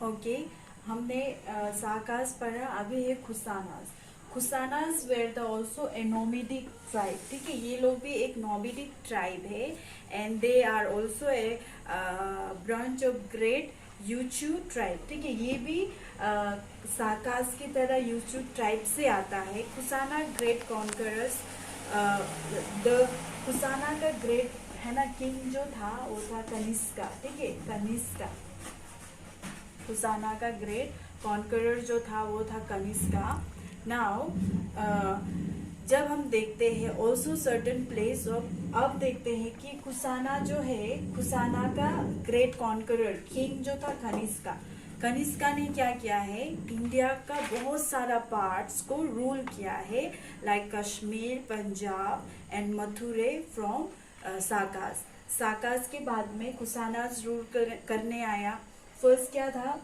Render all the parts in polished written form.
Okay, हमने साकास पढ़ा, अभी है Kushanas. Kushanas were the also a nomadic tribe. ठीक है, ये लोग भी एक नोमिडिक ट्राइब है and they are also a branch of great Yuezhi tribe. ठीक है, ये भी साकास की तरह यूचू ट्राइब से आता है। खुसाना ग्रेट कॉन्करर्स, द खुसाना का ग्रेट है ना किंग जो था वो था कनिष्का। ठीक है, कनिष्का। खुसाना का ग्रेट कॉन्करर जो था वो था कनिष्का। नाउ जब हम देखते हैं ऑल्सो सर्टन प्लेस ऑफ, अब देखते हैं कि खुसाना जो है, खुसाना का ग्रेट कॉन्करर किंग जो था कनिष्का, कनिष्का ने क्या किया है, इंडिया का बहुत सारा पार्ट्स को रूल किया है, like Kashmir, Punjab and Mathura from Sakas. Sakas के बाद में खुसानास रूल करने आया। फर्स्ट क्या था,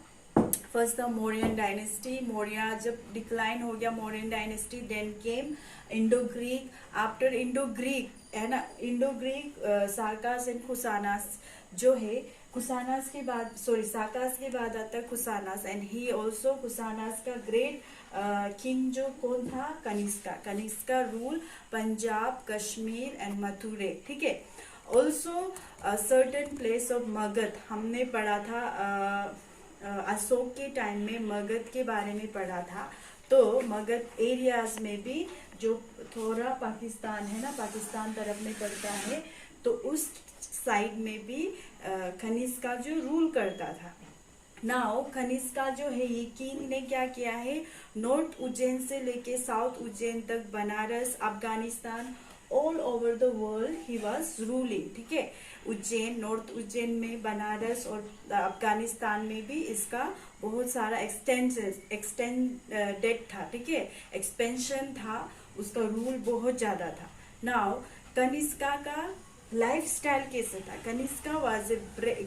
फर्स्ट था मौर्यन डायनेस्टी। मौर्य जब डिक्लाइन हो गया Mauryan dynasty, then came Indo Greek. After Indo Greek है ना, Indo Greek Sakas and Kushanas जो है, खुसानास के बाद सॉरी साकास के बाद आता है खुसानास एंड ही ऑल्सो खुसानास का ग्रेट किंग जो कौन था, कनिष्का। Kanishka rule Punjab, Kashmir and Mathura. ठीक है, also certain place of Magadha हमने पढ़ा था, अशोक के टाइम में मगध के बारे में पढ़ा था। तो मगध एरियाज में भी जो थोड़ा पाकिस्तान है ना, पाकिस्तान तरफ में पड़ता है, तो उस साइड में भी कनिष्का जो रूल करता था। नाउ कनिष्का जो है, ये किंग ने क्या किया है, नॉर्थ उज्जैन से लेके साउथ उज्जैन तक, Banaras, Afghanistan, all over the world he was ruling. ठीक है, उज्जैन, नॉर्थ उज्जैन में, बनारस और अफगानिस्तान में भी इसका बहुत सारा एक्सटेंडेड था। ठीक है, एक्सपेंशन था, उसका रूल बहुत ज्यादा था। नाउ कनिष्का का लाइफ स्टाइल कैसे था, Kanishka was a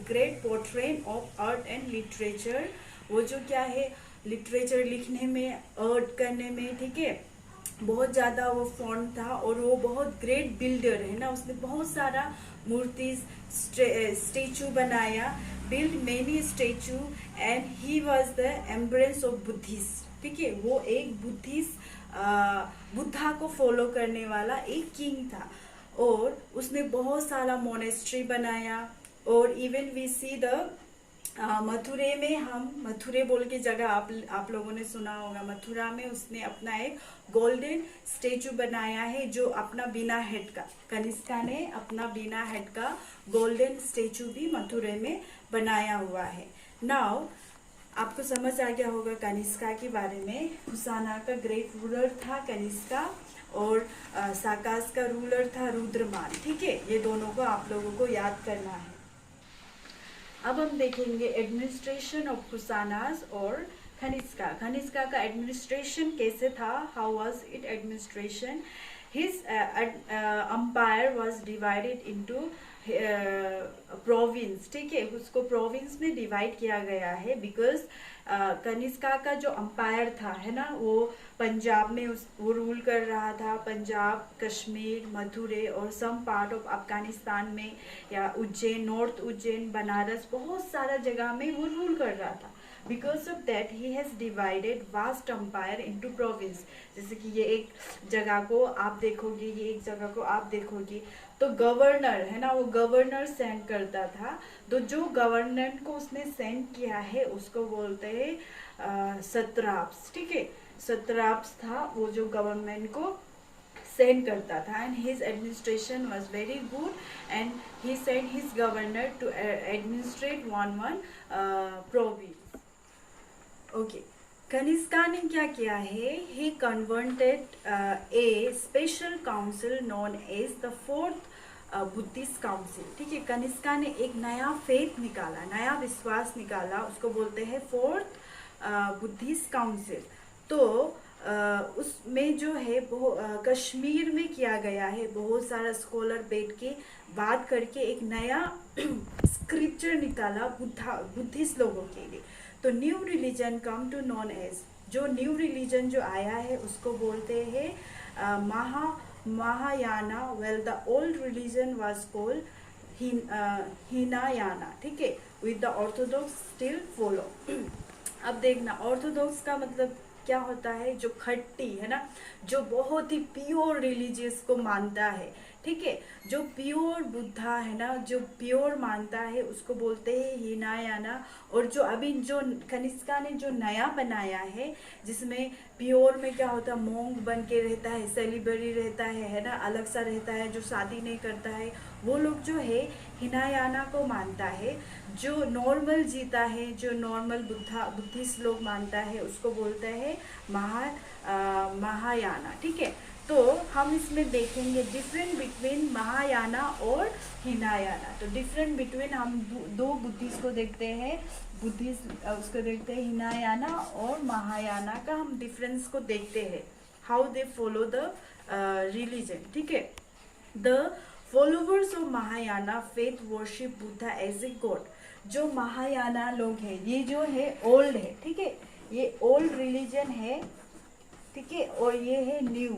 great portrait of art and literature. वो जो क्या है, लिटरेचर लिखने में, आर्ट करने में, ठीक है, बहुत ज्यादा वो फॉन्ट था। और वो बहुत ग्रेट बिल्डर है ना, उसने बहुत सारा मूर्ति, स्टेचू बनाया, build many statue and he was the embrace of Buddhist. ठीक है, वो एक बुद्धिस्ट, बुद्धा को फॉलो करने वाला एक किंग था। और उसने बहुत सारा मोनेस्ट्री बनाया। और इवन वी सी द मथुरे में, हम मथुरे बोल के जगह आप लोगों ने सुना होगा, मथुरा में उसने अपना एक गोल्डन स्टेचू बनाया है जो अपना बिना हेड का, कनिष्का ने अपना बिना हेड का गोल्डन स्टेचू भी मथुरे में बनाया हुआ है। नाउ आपको समझ आ गया होगा कनिष्का के बारे में। खुसाना का ग्रेट रूलर था कनिष्का और साकास का रूलर था रुद्रमान। ठीक है, ये दोनों को आप लोगों को याद करना है। अब हम देखेंगे एडमिनिस्ट्रेशन ऑफ खुसानास और कनिष्का। कनिष्का का एडमिनिस्ट्रेशन कैसे था, how was it administration. His empire was divided into province. ठीक है, उसको प्रोविंस में डिवाइड किया गया है बिकॉज कनिष्का का जो अंपायर था है ना, वो पंजाब में वो रूल कर रहा था, पंजाब, कश्मीर, मथुरे और सम पार्ट ऑफ अफगानिस्तान में, या उज्जैन, नॉर्थ उज्जैन, बनारस, बहुत सारा जगह में वो रूल कर रहा था। Because of that he has divided vast empire into province. जैसे कि ये एक जगह को आप देखोगे, ये एक जगह को आप देखोगे, तो गवर्नर है ना, वो गवर्नर सेंड करता था। तो जो गवर्नर को उसने सेंड किया है उसको बोलते हैं सत्राप्स। ठीक है, सत्राप्स था वो जो गवर्नमेंट को सेंड करता था। And his administration was very good and he send his governor to administrate one province. Okay, Kanishka ने क्या किया है, he converted a special council known as the fourth Buddhist council. ठीक है, कनिष्का ने एक नया फेथ निकाला, नया विश्वास निकाला, उसको बोलते हैं फोर्थ बुद्धिस्ट काउंसिल। तो उसमें जो है वो कश्मीर में किया गया है, बहुत सारा स्कॉलर बैठ के बात करके एक नया स्क्रिप्चर निकाला बुद्धिस्ट लोगों के लिए। तो new religion come to known as, जो न्यू रिलीजन जो आया है उसको बोलते हैं Mahayana. Well the old religion was called Hinayana. ठीक है, with the orthodox still follow. अब देखना, ऑर्थोडॉक्स का मतलब क्या होता है, जो खट्टी है ना, जो बहुत ही प्योर रिलीजियस को मानता है, ठीक है, जो प्योर बुद्धा है ना, जो प्योर मानता है उसको बोलते हैं हिनायाना। और जो अभी जो कनिष्का ने जो नया बनाया है, जिसमें प्योर में क्या होता है, मोंग बन के रहता है, सेलिब्रेटी रहता है ना, अलग सा रहता है, जो शादी नहीं करता है, वो लोग जो है हिनायाना को मानता है। जो नॉर्मल जीता है, जो नॉर्मल बुद्धिस्ट लोग मानता है, उसको बोलते हैं महायाना, ठीक है। तो हम इसमें देखेंगे डिफरेंट बिटवीन महायाना और हिनायाना। तो डिफरेंट बिटवीन हम दो बुद्धिस्ट को देखते हैं, बुद्धिस्ट उसको देखते हैं हिनायाना और महायाना का हम डिफरेंस को देखते हैं, how they follow the religion, ठीक है। The followers of Mahayana faith worship Buddha as a god. जो महायाना लोग हैं, ये जो है ओल्ड है, ठीक है, ये ओल्ड रिलीजन है, ठीक है, और ये है न्यू।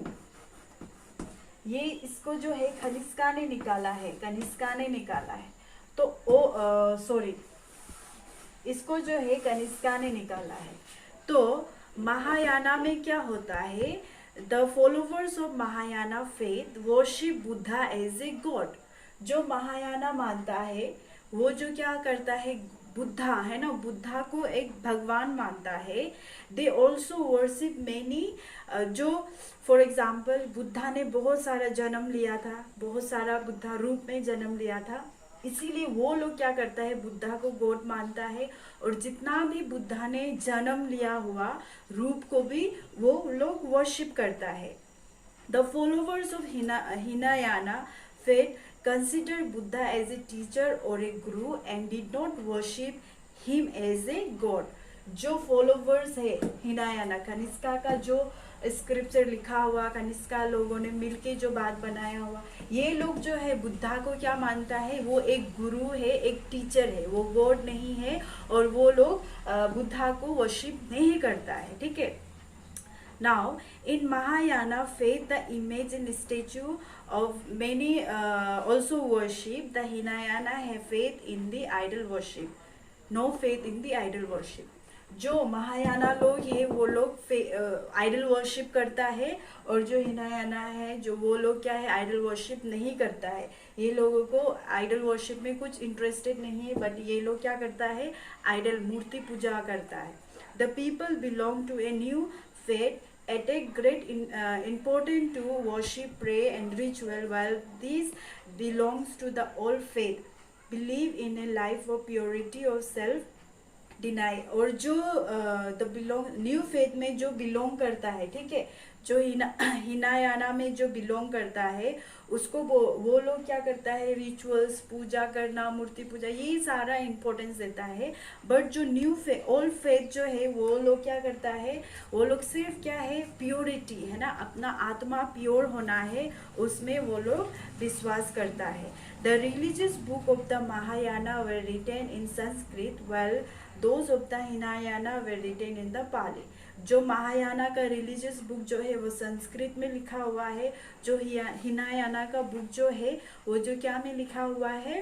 ये इसको जो है कनिष्का ने निकाला है, कनिष्का ने निकाला है। तो सॉरी, इसको जो है कनिष्का ने निकाला है। तो महायाना में क्या होता है, the followers of Mahayana faith worship Buddha as a god. जो महायाना मानता है वो जो क्या करता है, बुद्धा है ना, बुद्धा को एक भगवान मानता है। दे ऑल्सो वर्शिप मेनी, जो फॉर एग्जाम्पल बुद्धा ने बहुत सारा जन्म लिया था, बहुत सारा बुद्धा रूप में जन्म लिया था, इसीलिए वो लोग क्या करता है, बुद्धा को गॉड मानता है। और जितना भी बुद्धा ने जन्म लिया हुआ रूप को भी वो लोग वर्शिप करता है। The followers of Hinayana faith consider Buddha as a teacher or a guru and did not worship him as a god. जो फॉलोवर्स है हिनायाना, कनिष्का का जो स्क्रिप्चर लिखा हुआ, कनिष्का लोगों ने मिलके जो बात बनाया हुआ, ये लोग जो है बुद्धा को क्या मानता है, वो एक गुरु है, एक टीचर है, वो गॉड नहीं है। और वो लोग बुद्धा को वर्शिप नहीं करता है, ठीक है। Now, in Mahayana faith, the image and statue of many also worship. The Hinayana have faith in the idol worship, no faith in the idol worship. जो महायाना लोग है वो लोग आइडल वर्शिप करता है, और जो हिनायाना है जो वो लोग क्या है, आइडल वर्शिप नहीं करता है। ये लोगों को आइडल वर्शिप में कुछ इंटरेस्टेड नहीं है, बट ये लोग क्या करता है, आइडल मूर्ति पूजा करता है। The people belong to a new faith attach great importance to worship, pray and ritual, while these belongs to the old faith believe in a life of purity of self deny. और जो the belong new faith में जो belong करता है, ठीक है, जो हिनायाना में जो बिलोंग करता है उसको वो लोग क्या करता है, रिचुअल्स, पूजा करना, मूर्ति पूजा, ये सारा इम्पोर्टेंस देता है। बट जो न्यू ओल्ड फेथ जो है वो लोग क्या करता है, वो लोग सिर्फ क्या है, प्योरिटी है ना, अपना आत्मा प्योर होना है, उसमें वो लोग विश्वास करता है। The religious book of the Mahayana were written in Sanskrit while those of the Hinayana were written in the Pali. जो महायाना का रिलीजियस बुक जो है वो संस्कृत में लिखा हुआ है, जो हिनायाना का बुक जो है वो जो क्या में लिखा हुआ है,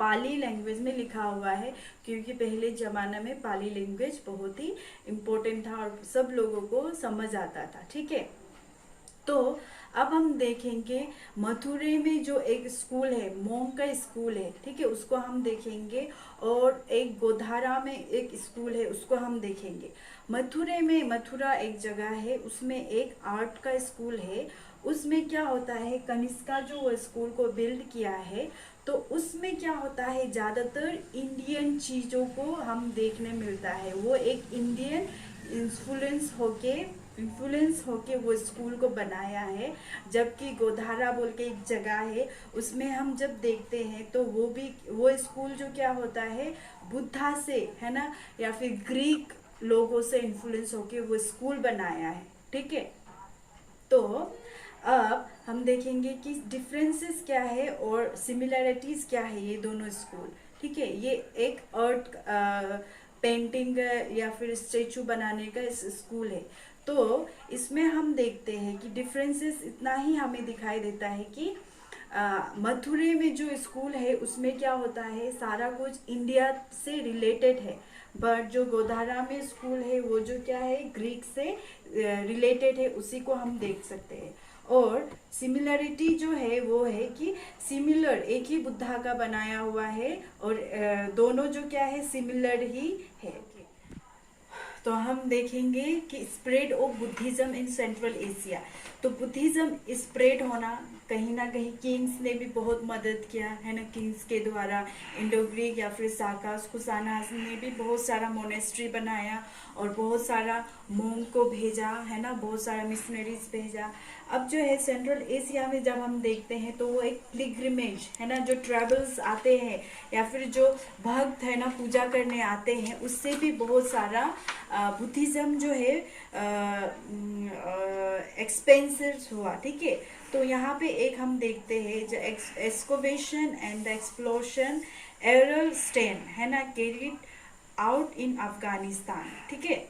पाली लैंग्वेज में लिखा हुआ है, क्योंकि पहले ज़माना में पाली लैंग्वेज बहुत ही इम्पोर्टेंट था और सब लोगों को समझ आता था, ठीक है। तो अब हम देखेंगे मथुरे में जो एक स्कूल है, मोंग का स्कूल है, ठीक है, उसको हम देखेंगे। और एक गोधारा में एक स्कूल है, उसको हम देखेंगे। मथुरे में, मथुरा एक जगह है, उसमें एक आर्ट का स्कूल है। उसमें क्या होता है, कनिष्का जो वो स्कूल को बिल्ड किया है, तो उसमें क्या होता है, ज़्यादातर इंडियन चीज़ों को हम देखने मिलता है। वो एक इंडियन इन्फ्लुएंस होके वो स्कूल को बनाया है। जबकि गोधारा बोल के एक जगह है, उसमें हम जब देखते हैं तो वो स्कूल जो क्या होता है, बुद्धा से है ना, या फिर ग्रीक लोगों से इन्फ्लुएंस होके वो स्कूल बनाया है, ठीक है। तो अब हम देखेंगे कि डिफरेंसेस क्या है और सिमिलैरिटीज क्या है ये दोनों स्कूल, ठीक है। ये एक आर्ट पेंटिंग या फिर स्टेचू बनाने का स्कूल है। तो इसमें हम देखते हैं कि डिफरेंसेस इतना ही हमें दिखाई देता है कि मथुरे में जो स्कूल है उसमें क्या होता है, सारा कुछ इंडिया से रिलेटेड है, बट जो गोधारा में स्कूल है वो जो क्या है, ग्रीक से रिलेटेड है, उसी को हम देख सकते हैं। और सिमिलरिटी जो है वो है कि सिमिलर एक ही बुद्धा का बनाया हुआ है, और दोनों जो क्या है, सिमिलर ही है। तो हम देखेंगे कि spread of Buddhism in central Asia. तो बुद्धिज्म स्प्रेड होना, कहीं ना कहीं किंग्स ने भी बहुत मदद किया है ना, किंग्स के द्वारा इंडो ग्रीक या फिर साकास कुसानास ने भी बहुत सारा मोनेस्ट्री बनाया और बहुत सारा मोंग को भेजा है ना, बहुत सारा मिशनरीज भेजा। अब जो है सेंट्रल एशिया में जब हम देखते हैं तो वो एक पिलग्रिमेज है ना, जो ट्रैवल्स आते हैं या फिर जो भक्त है ना पूजा करने आते हैं, उससे भी बहुत सारा बुद्धिज्म जो है एक्सपेंसिव हुआ। ठीक है, तो यहाँ पे एक हम देखते हैं जो एक्सकोवेशन एंड द एक्सप्लोशन एरल स्टेन है ना, कैरिड आउट इन अफगानिस्तान। ठीक है,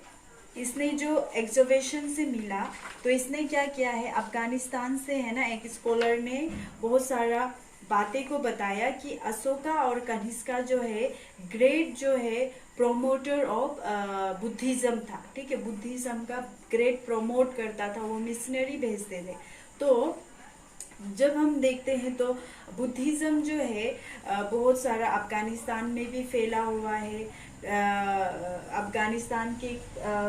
इसने जो एक्सोवेशन से मिला तो इसने क्या किया है, अफगानिस्तान से है ना, एक स्कॉलर ने बहुत सारा बातें को बताया कि अशोका और कनिष्का जो है ग्रेट जो है प्रोमोटर ऑफ बुद्धिज्म था। ठीक है, बुद्धिज्म का ग्रेट प्रोमोट करता था, वो मिशनरी भेजते थे। तो जब हम देखते हैं तो बुद्धिज्म जो है बहुत सारा अफगानिस्तान में भी फैला हुआ है, अफगानिस्तान के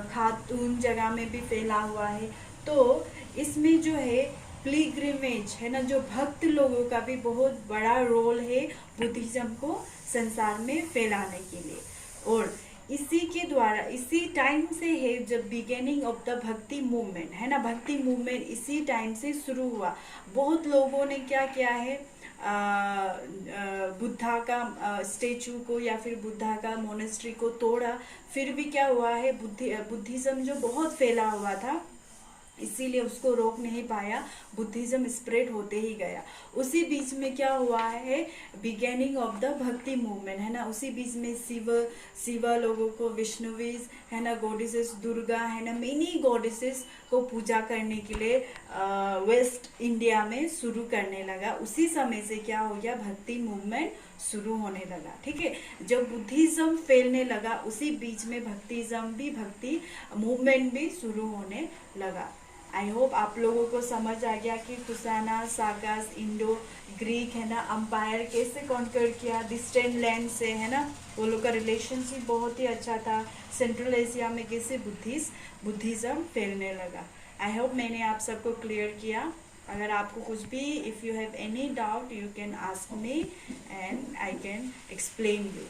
खातून जगह में भी फैला हुआ है। तो इसमें जो है पिलग्रिमेज है ना, जो भक्त लोगों का भी बहुत बड़ा रोल है बुद्धिज्म को संसार में फैलाने के लिए। और इसी के द्वारा, इसी टाइम से है जब बिगिनिंग ऑफ द भक्ति मूवमेंट है ना, भक्ति मूवमेंट इसी टाइम से शुरू हुआ। बहुत लोगों ने क्या किया है, बुद्धा का स्टेचू को या फिर बुद्धा का मोनेस्ट्री को तोड़ा, फिर भी क्या हुआ है, बुद्धिज्म जो बहुत फैला हुआ था इसीलिए उसको रोक नहीं पाया, बुद्धिज्म स्प्रेड होते ही गया। उसी बीच में क्या हुआ है, बिगिनिंग ऑफ द भक्ति मूवमेंट है ना, उसी बीच में शिव लोगों को विष्णुवीज है ना, गॉडेसेस दुर्गा है ना, मेनी गॉडेसेस को पूजा करने के लिए वेस्ट इंडिया में शुरू करने लगा। उसी समय से क्या हो गया, भक्ति मूवमेंट शुरू होने लगा। ठीक है, जब बुद्धिज्म फैलने लगा उसी बीच में भक्ति मूवमेंट भी शुरू होने लगा। आई होप आप लोगों को समझ आ गया कि कुसाना, साकास, इंडो ग्रीक है ना अंपायर कैसे कॉन्कर किया डिस्टेंट लैंड से है ना, वो लोग का रिलेशनशिप बहुत ही अच्छा था। सेंट्रल एशिया में कैसे बुद्धिज्म फैलने लगा। आई होप मैंने आप सबको क्लियर किया। अगर आपको कुछ भी, if you have any doubt you can ask me and I can explain you.